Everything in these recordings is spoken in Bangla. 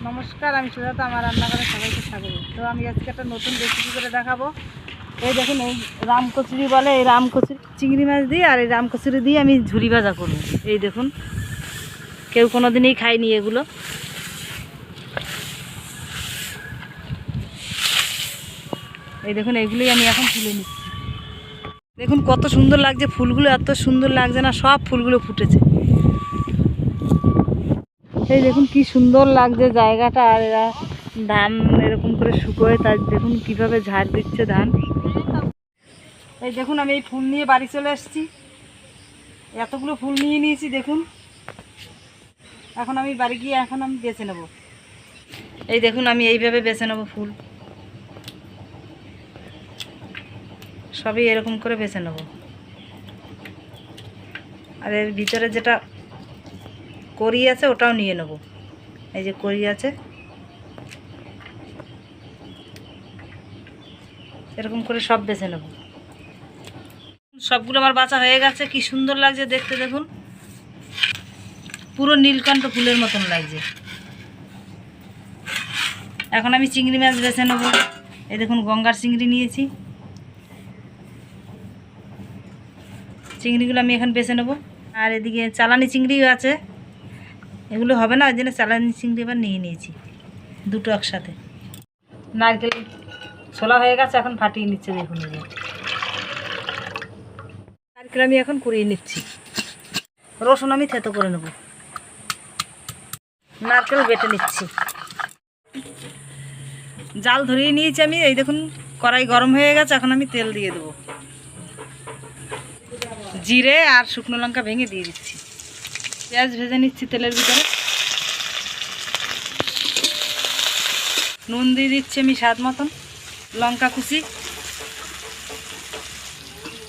নমস্কার, আমি সুজাতা। আমার রান্নাঘরে সবাইকে স্বাগত। তো আমি আজকে একটা নতুন রেসিপি করে দেখাবো। এই দেখুন, এই রামকচুরি বলে, এই রামকচুরি চিংড়ি মাছ দিয়ে আর এই রামকচুরি দিয়ে আমি ঝুরি ভাজা করব। এই দেখুন, কেউ কোনো দিনই খায়নি এগুলো। এই দেখুন, এইগুলোই আমি এখন তুলে নিচ্ছি। দেখুন কত সুন্দর লাগছে ফুলগুলো, এত সুন্দর লাগছে না, সব ফুলগুলো ফুটেছে। এই দেখুন কি সুন্দর লাগছে জায়গাটা। আর এরা ধান এরকম করে শুকোয়, তার দেখুন কিভাবে ঝাড় দিচ্ছে ধান। এই দেখুন, আমি এই ফুল নিয়ে বাড়ি চলে এসেছি। এতগুলো ফুল নিয়ে নিয়েছি দেখুন। এখন আমি বাড়ি গিয়ে এখন আমি বেছে নেব। এই দেখুন, আমি এইভাবে বেছে নেব ফুল, সবই এরকম করে বেছে নেব। আর এর ভিতরে যেটা কড়ি আছে ওটাও নিয়ে নেব। এই যে কড়ি আছে, এরকম করে সব বেছে নেব। সবগুলো আমার বাছা হয়ে গেছে। কি সুন্দর লাগছে দেখতে দেখুন, পুরো নীলকণ্ঠ ফুলের মতন লাগছে। এখন আমি চিংড়ি মাছ বেছে নেব। এই দেখুন, গঙ্গার চিংড়ি নিয়েছি। চিংড়িগুলো আমি এখন বেছে নেব। আর এদিকে চালানি চিংড়িও আছে, এগুলো হবে না, ওই জন্য চালানি চিংড়ি এবার নিয়ে নিয়েছি দুটো একসাথে। নারকেল ছোলা হয়ে গেছে, এখন ফাটিয়ে নিচ্ছে দেখুন। নারকেল আমি এখন কুড়িয়ে নিচ্ছি। রসুন আমি থেতো করে নেব। নারকেল বেটে নিচ্ছি। জাল ধরিয়ে নিয়েছি আমি। এই দেখুন, কড়াই গরম হয়ে গেছে, এখন আমি তেল দিয়ে দেবো। জিরে আর শুকনো লঙ্কা ভেঙে দিয়ে দিচ্ছি। পেঁয়াজ ভেজে নিচ্ছি তেলের ভিতরে। নুন দিয়ে দিচ্ছি আমি স্বাদ মতন, লঙ্কা কুচি।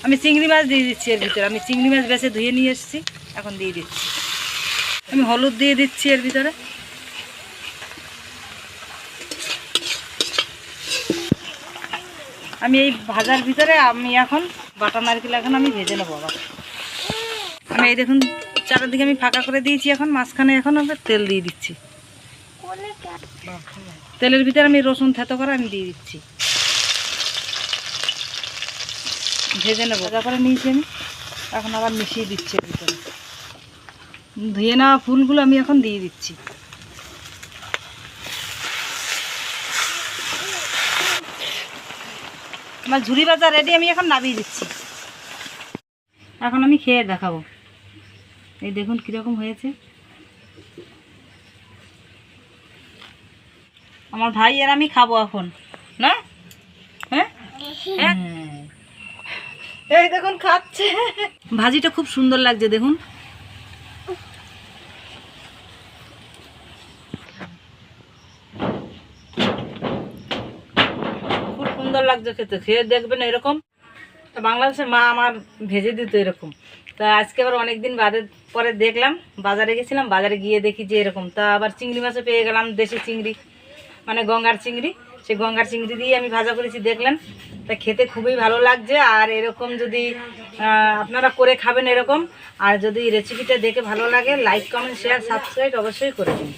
আমি চিংড়ি মাছ দিয়ে দিচ্ছি এর ভিতরে। আমি চিংড়ি মাছ বেছে ধুয়ে নিয়ে এসেছি, এখন দিয়ে দিচ্ছি। আমি হলুদ দিয়ে দিচ্ছি এর ভিতরে। আমি এই ভাজার ভিতরে আমি এখন বাটা নারকেল এখন আমি ভেজে নেবো আবার। আমি এই দেখুন চারিদিকে আমি ফাঁকা করে দিয়েছি। এখন মাঝখানে এখন আবার তেল দিয়ে দিচ্ছি। তেলের ভিতরে আমি রসুন থেতো করে আমি দিয়ে দিচ্ছি, ভেজে নেবো। ভাজা করে নিয়েছি আমি, এখন আবার মিশিয়ে দিচ্ছি এর ভিতরে। ধুয়ে নেওয়া ফুলগুলো আমি এখন দিয়ে দিচ্ছি। আমার ঝুরি ভাজা রেডি, আমি এখন নামিয়ে দিচ্ছি। এখন আমি খেয়ে দেখাবো। এই দেখুন কীরকম হয়েছে। আমার ভাই আর আমি খাবো এখন, না? হ্যাঁ, এই দেখুন খাচ্ছে। ভাজিটা খুব সুন্দর লাগছে দেখুন। খুব সুন্দর লাগছে খেতে, খেয়ে দেখবেন এরকম। বাংলাদেশের মা আমার ভেজে দিত এরকম। তা আজকে আবার অনেকদিন পরে দেখলাম, বাজারে গেছিলাম, বাজারে গিয়ে দেখি যে এরকম। তা আবার চিংড়ি মাছও পেয়ে গেলাম, দেশি চিংড়ি, মানে গঙ্গার চিংড়ি। সেই গঙ্গার চিংড়ি দিয়ে আমি ভাজা করেছি দেখলেন। তা খেতে খুবই ভালো লাগছে। আর এরকম যদি আপনারা করে খাবেন এরকম। আর যদি রেসিপিটা দেখে ভালো লাগে, লাইক কমেন্ট শেয়ার সাবস্ক্রাইব অবশ্যই করে দিন।